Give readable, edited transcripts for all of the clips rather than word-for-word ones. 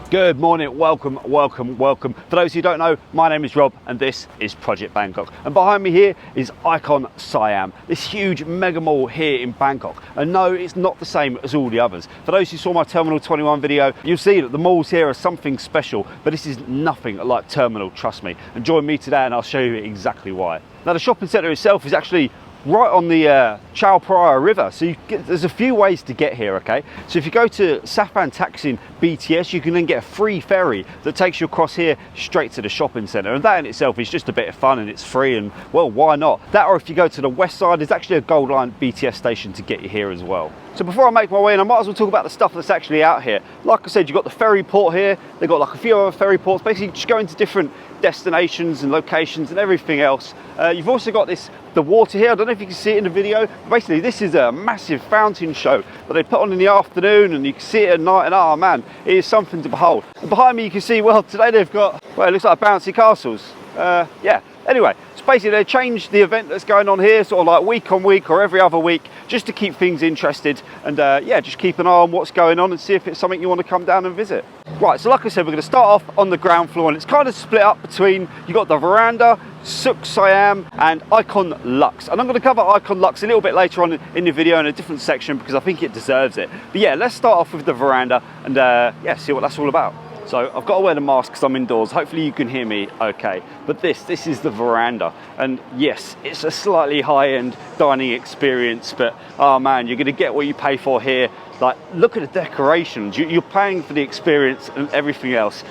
Good morning, welcome. For those who don't know, my name is Rob and this is Project Bangkok. And behind me here is IconSiam, this huge mega mall here in Bangkok. And no, it's not the same as all the others. For those who saw my Terminal 21 video, you'll see that the malls here are something special, but this is nothing like Terminal, trust me. And join me today and I'll show you exactly why. Now the shopping centre itself is actually right on the Chao Phraya River, so there's a few ways to get here, okay? So if you go to Sapan Taksin BTS, you can then get a free ferry that takes you across here straight to the shopping centre, and that in itself is just a bit of fun and it's free, and well, why not? That, or if you go to the west side, there's actually a Gold Line BTS station to get you here as well. So before I make my way in, I might as well talk about the stuff that's actually out here. Like I said, you've got the ferry port here, they've got like a few other ferry ports, basically just going to different destinations and locations and everything else. You've also got the water here. I don't know if you can see it in the video. Basically, this is a massive fountain show that they put on in the afternoon, and you can see it at night, and oh man, it is something to behold. And behind me you can see, well, today they've got, well, it looks like bouncy castles. Yeah, anyway, so basically they changed the event that's going on here sort of like week on week or every other week, just to keep things interested, and yeah, just keep an eye on what's going on and see if it's something you want to come down and visit. Right, so like I said, we're going to start off on the ground floor, and it's kind of split up between, you've got the veranda, IconSiam and Icon Lux. And I'm going to cover Icon Lux a little bit later on in the video in a different section because I think it deserves it. But yeah, let's start off with the veranda and yeah, see what that's all about. So I've got to wear the mask because I'm indoors. Hopefully you can hear me okay. But this is the veranda. And yes, it's a slightly high-end dining experience, but oh man, you're going to get what you pay for here. Like, look at the decorations. You're paying for the experience and everything else.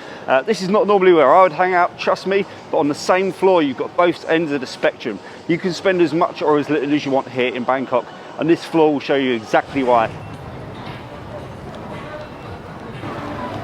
This is not normally where I would hang out, trust me, but on the same floor, you've got both ends of the spectrum. You can spend as much or as little as you want here in Bangkok, and this floor will show you exactly why.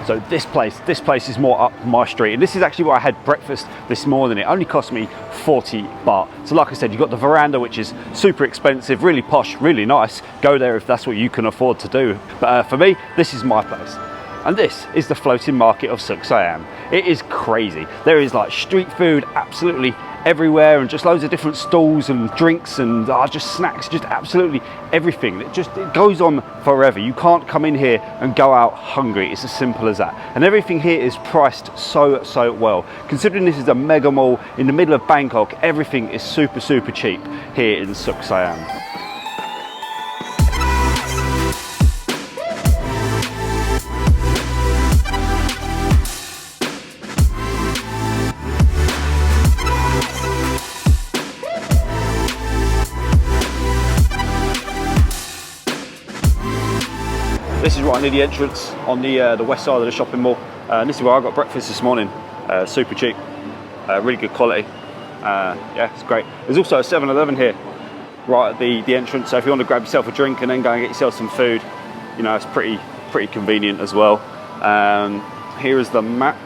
So this place is more up my street, and this is actually where I had breakfast this morning. It only cost me 40 baht. So like I said, you've got the veranda, which is super expensive, really posh, really nice. Go there if that's what you can afford to do. But for me, this is my place. And this is the floating market of IconSiam. It is crazy. There is like street food absolutely everywhere, and just loads of different stalls and drinks and just snacks, just absolutely everything. It goes on forever. You can't come in here and go out hungry. It's as simple as that. And everything here is priced so well. Considering this is a mega mall in the middle of Bangkok, everything is super cheap here in IconSiam. This is right near the entrance on the west side of the shopping mall. And this is where I got breakfast this morning. Super cheap, really good quality. Yeah, it's great. There's also a 7-Eleven here, right at the entrance. So if you want to grab yourself a drink and then go and get yourself some food, you know, it's pretty convenient as well. Here is the map.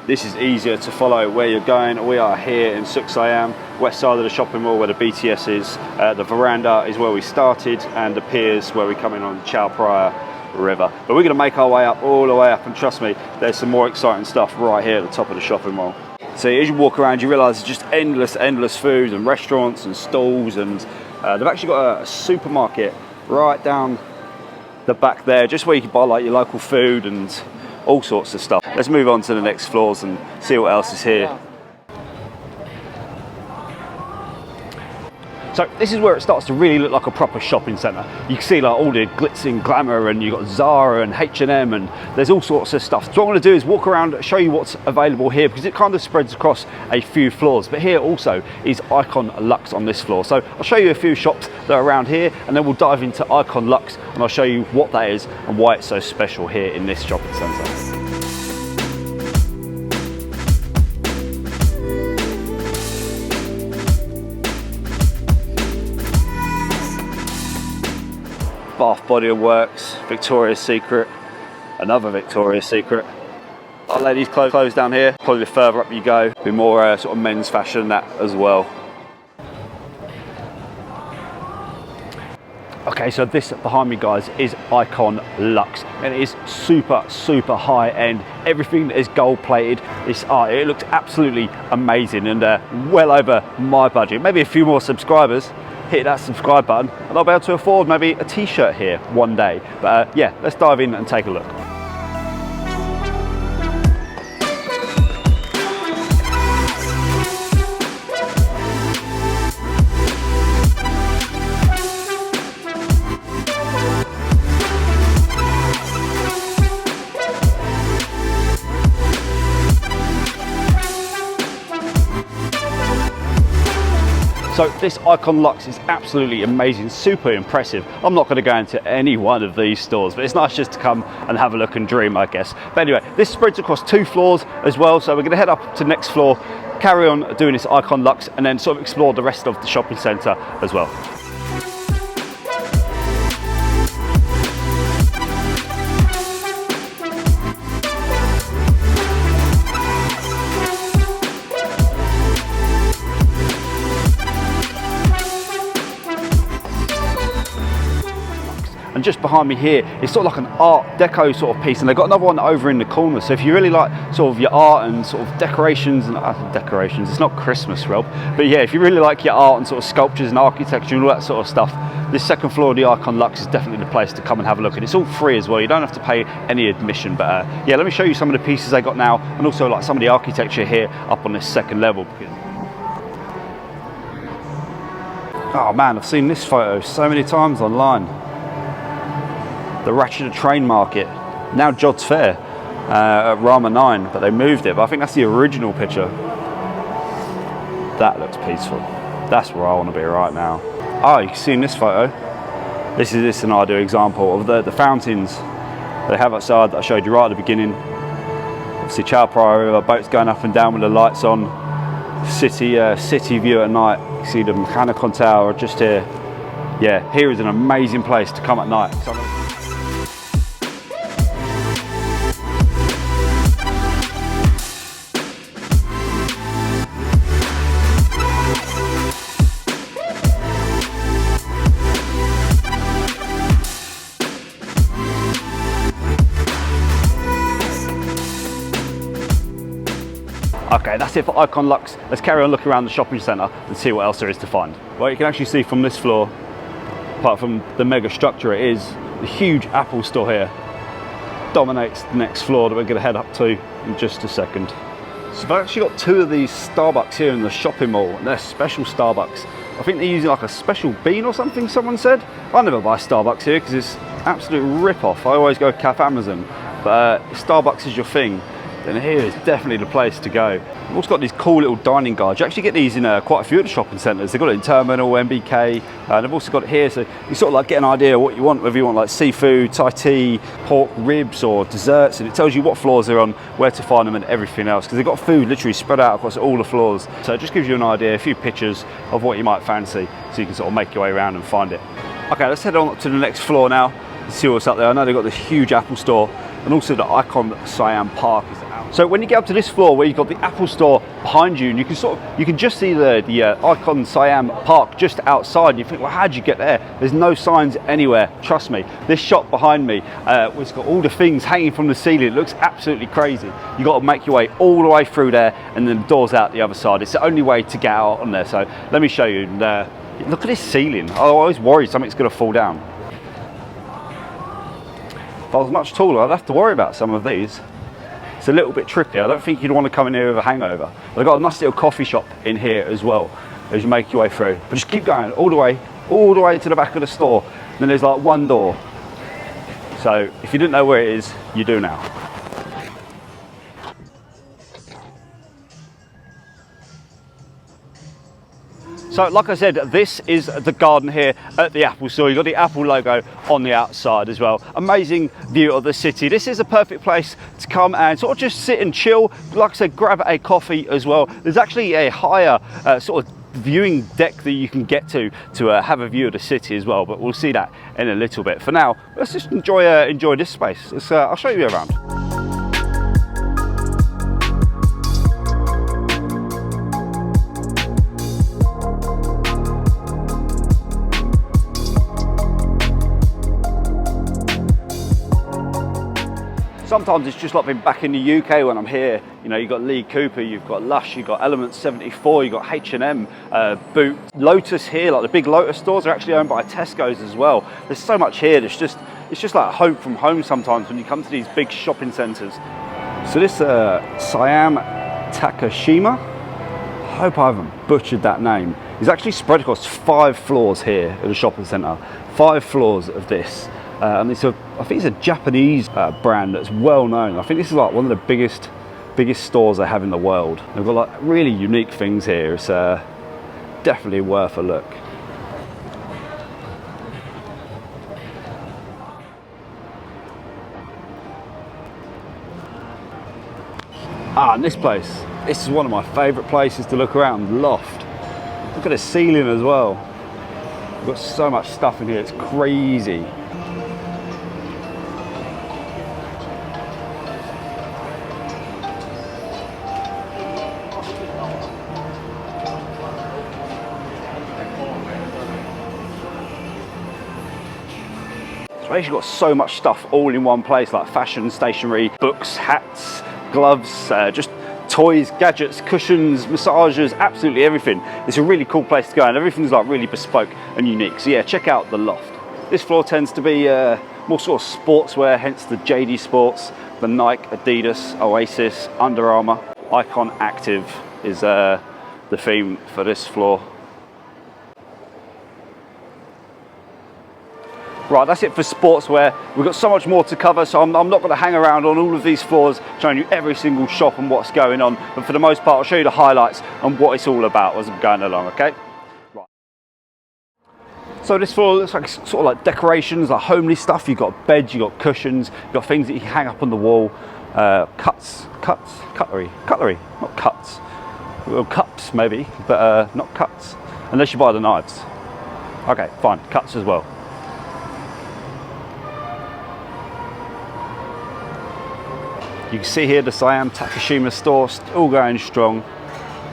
This is easier to follow where you're going. We are here in IconSiam, west side of the shopping mall where the BTS is. The veranda is where we started, and the piers where we come in on the Chao Phraya River. But we're going to make our way up, all the way up, and trust me, there's some more exciting stuff right here at the top of the shopping mall. So as you walk around, you realise it's just endless food and restaurants and stalls, and they've actually got a supermarket right down the back there, just where you can buy like your local food and all sorts of stuff. Let's move on to the next floors and see what else is here. So this is where it starts to really look like a proper shopping centre. You can see like all the glitz and glamour, and you've got Zara and H&M, and there's all sorts of stuff. So what I'm going to do is walk around, show you what's available here, because it kind of spreads across a few floors. But here also is Icon Lux on this floor. So I'll show you a few shops that are around here, and then we'll dive into Icon Lux, and I'll show you what that is and why it's so special here in this shopping centre. Bath Body Works, Victoria's Secret, another Victoria's Secret. Our ladies' clothes down here. Probably the further up you go, be more sort of men's fashion, that as well. Okay, so this behind me, guys, is Icon Lux, and it is super high end. Everything is gold plated. It looks absolutely amazing, and well over my budget. Maybe a few more subscribers, hit that subscribe button, and I'll be able to afford maybe a t-shirt here one day. But yeah, let's dive in and take a look. So this Icon Luxe is absolutely amazing, super impressive. I'm not going to go into any one of these stores, but it's nice just to come and have a look and dream, I guess. But anyway, this spreads across 2 floors as well, so we're going to head up to the next floor, carry on doing this Icon Luxe, and then sort of explore the rest of the shopping centre as well. And just behind me here, it's sort of like an art deco sort of piece, and they've got another one over in the corner. So if you really like sort of your art and sort of decorations, and decorations, it's not Christmas, Rob, but yeah, if you really like your art and sort of sculptures and architecture and all that sort of stuff, this second floor of the Icon Luxe is definitely the place to come and have a look. And it's all free as well, you don't have to pay any admission. But yeah, let me show you some of the pieces they got now, and also like some of the architecture here up on this second level. Oh man, I've seen this photo so many times online. The Ratchet Train Market, now Jod's Fair at Rama 9, but they moved it. But I think that's the original picture. That looks peaceful. That's where I want to be right now. Oh, you can see in this photo, this is an ideal example of the fountains they have outside that I showed you right at the beginning. Obviously Chao Phraya River, boats going up and down with the lights on. City view at night. You see the mechanical tower just here. Yeah, here is an amazing place to come at night. Okay, that's it for Icon Luxe. Let's carry on looking around the shopping centre and see what else there is to find. Well, you can actually see from this floor, apart from the mega structure it is, the huge Apple store here dominates the next floor that we're going to head up to in just a second. So I've actually got 2 of these Starbucks here in the shopping mall, and they're special Starbucks. I think they're using like a special bean or something, someone said. I never buy Starbucks here because it's absolute rip-off. I always go Cafe Amazon, but if Starbucks is your thing, then here is definitely the place to go. We've also got these cool little dining guides. You actually get these in quite a few of the shopping centres. They've got it in Terminal, MBK, and they've also got it here, so you sort of like get an idea of what you want, whether you want like seafood, Thai tea, pork ribs or desserts, and it tells you what floors they're on, where to find them and everything else, because they've got food literally spread out across all the floors. So it just gives you an idea, a few pictures of what you might fancy, so you can sort of make your way around and find it. Okay, let's head on to the next floor now and see what's up there. I know they've got this huge Apple store, and also the IconSiam Park is out. So when you get up to this floor where you've got the Apple store behind you, and you can just see the IconSiam Park just outside, and you think, well, how'd you get there? There's no signs anywhere. Trust me, this shop behind me, it's got all the things hanging from the ceiling. It looks absolutely crazy. You got to make your way all the way through there, and then the doors out the other side. It's the only way to get out on there. So let me show you. Look at this ceiling. I always worry something's going to fall down. If I was much taller, I'd have to worry about some of these. It's a little bit tricky. I don't think you'd want to come in here with a hangover. They've got a nice little coffee shop in here as well as you make your way through. But just keep going all the way to the back of the store. Then there's like one door. So if you didn't know where it is, you do now. So like I said, this is the garden here at the Apple store. You've got the Apple logo on the outside as well. Amazing view of the city. This is a perfect place to come and sort of just sit and chill. Like I said, grab a coffee as well. There's actually a higher sort of viewing deck that you can get to have a view of the city as well, but we'll see that in a little bit. For now, let's just enjoy this space. I'll show you around. Sometimes it's just like being back in the UK when I'm here. You know, you've got Lee Cooper, you've got Lush, you've got Element 74, you've got H&M, Boot, Lotus here, like the big Lotus stores are actually owned by Tesco's as well. There's so much here, it's just like home from home sometimes when you come to these big shopping centres. So this Siam Takashima, I hope I haven't butchered that name, is actually spread across 5 floors here at the shopping centre. 5 floors of this. And it's I think it's a Japanese brand that's well known. I think this is like one of the biggest stores they have in the world. They've got like really unique things here. It's definitely worth a look. And this place, this is one of my favourite places to look around, loft. Look at the ceiling as well. We've got so much stuff in here, it's crazy. So basically got so much stuff all in one place, like fashion, stationery, books, hats, gloves, just toys, gadgets, cushions, massagers, absolutely everything. It's a really cool place to go and everything's like really bespoke and unique. So yeah, check out the loft. This floor tends to be more sort of sportswear, hence the JD Sports, the Nike, Adidas, Oasis, Under Armour. Icon Active is the theme for this floor. Right, that's it for sportswear. We've got so much more to cover, so I'm not going to hang around on all of these floors showing you every single shop and what's going on. But for the most part, I'll show you the highlights and what it's all about as I'm going along, okay? Right. So this floor looks like sort of like decorations, like homely stuff. You've got beds, you've got cushions, you've got things that you can hang up on the wall. Cutlery, not cuts. Well, cups maybe, but not cuts, unless you buy the knives. Okay, fine, cuts as well. You can see here the Siam Takashima store, all going strong.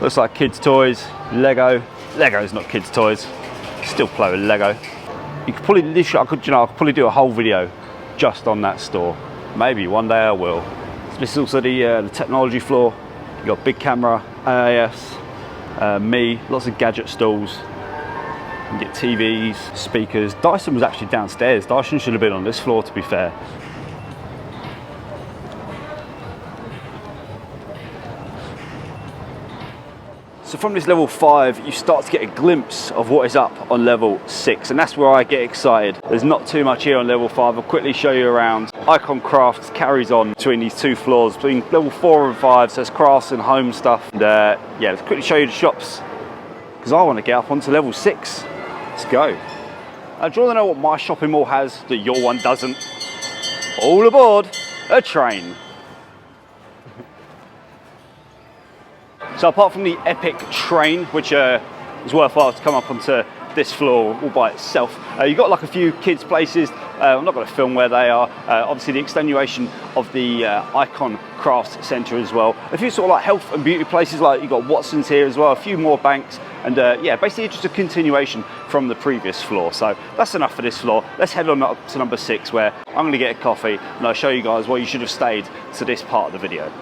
Looks like kids' toys, Lego. Lego's not kids' toys. Still play with Lego. You could probably, I could probably do a whole video just on that store. Maybe one day I will. So this is also the technology floor. You got big camera, AIS, me, lots of gadget stalls. You can get TVs, speakers. Dyson was actually downstairs. Dyson should have been on this floor, to be fair. So from this level 5, you start to get a glimpse of what is up on level 6, and that's where I get excited. There's not too much here on level 5. I'll quickly show you around. Icon Crafts carries on between these two floors, between level 4 and 5, so it's crafts and home stuff. And yeah, let's quickly show you the shops, because I want to get up onto level 6. Let's go. Do you want to know what my shopping mall has that your one doesn't? All aboard a train. So apart from the epic train, which is worthwhile to come up onto this floor all by itself, you've got like a few kids' places. I'm not going to film where they are. Obviously the extenuation of the Icon Crafts Centre as well. A few sort of like health and beauty places, like you've got Watson's here as well, a few more banks, and yeah, basically just a continuation from the previous floor. So that's enough for this floor. Let's head on up to number 6, where I'm going to get a coffee and I'll show you guys why you should have stayed to this part of the video.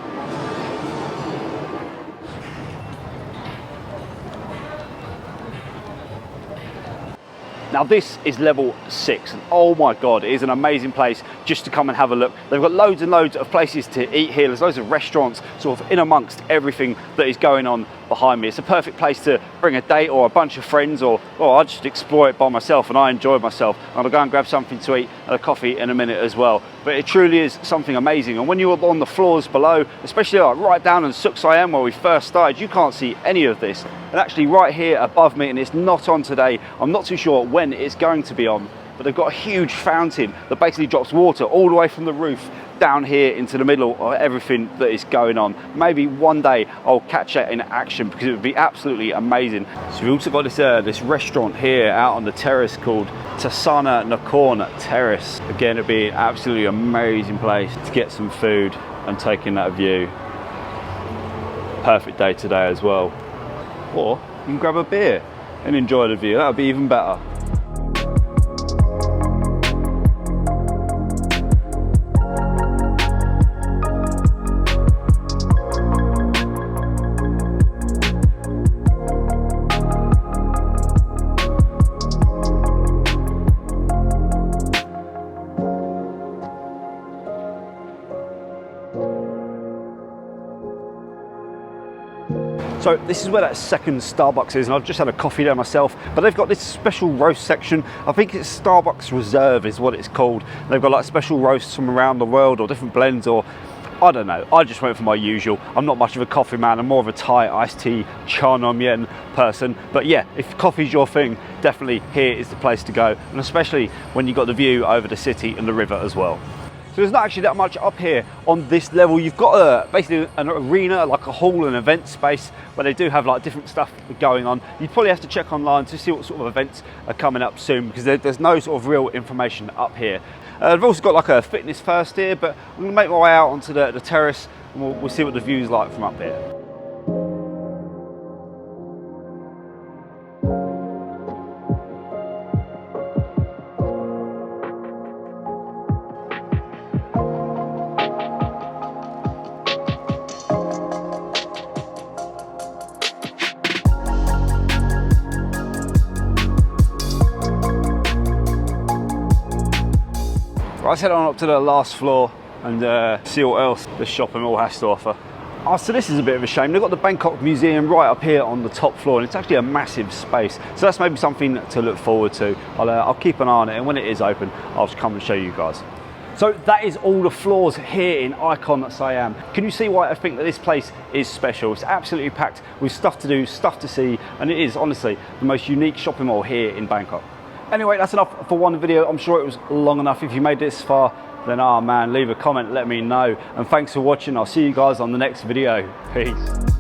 Now this is level 6, and oh my god, it is an amazing place just to come and have a look. They've got loads and loads of places to eat here. There's loads of restaurants sort of in amongst everything that is going on behind me. It's a perfect place to bring a date or a bunch of friends, or I just explore it by myself, and I enjoy myself. I'm gonna go and grab something to eat and a coffee in a minute as well. But it truly is something amazing, and when you're on the floors below, especially like right down in Suk Siam where we first started, you can't see any of this. And actually right here above me, and it's not on today, I'm not too sure when it's going to be on, but they've got a huge fountain that basically drops water all the way from the roof down here into the middle of everything that is going on. Maybe one day I'll catch it in action, because it would be absolutely amazing. So we've also got this restaurant here out on the terrace called Tasana Nakorn Terrace. Again, it'd be an absolutely amazing place to get some food and take in that view. Perfect day today as well. Or you can grab a beer and enjoy the view. That would be even better. So this is where that second Starbucks is, and I've just had a coffee there myself, but they've got this special roast section. I think it's Starbucks Reserve is what it's called. They've got like special roasts from around the world, or different blends, or I don't know, I just went for my usual. I'm not much of a coffee man, I'm more of a Thai iced tea cha nom yen person. But yeah, if coffee's your thing, definitely here is the place to go, and especially when you've got the view over the city and the river as well. So there's not actually that much up here on this level. You've got basically an arena, like a hall and event space, where they do have like different stuff going on. You'd probably have to check online to see what sort of events are coming up soon, because there's no sort of real information up here. They've also got like a fitness first here, but I'm gonna make my way out onto the terrace, and we'll see what the view's like from up here. Let's head on up to the last floor and see what else this shopping mall has to offer. Oh, so this is a bit of a shame. They've got the Bangkok Museum right up here on the top floor, and it's actually a massive space. So that's maybe something to look forward to. I'll keep an eye on it, and when it is open, I'll just come and show you guys. So that is all the floors here in IconSiam. Can you see why I think that this place is special? It's absolutely packed with stuff to do, stuff to see, and it is honestly the most unique shopping mall here in Bangkok. Anyway, that's enough for one video. I'm sure it was long enough. If you made this far, then oh man, leave a comment, let me know. And thanks for watching. I'll see you guys on the next video. Peace.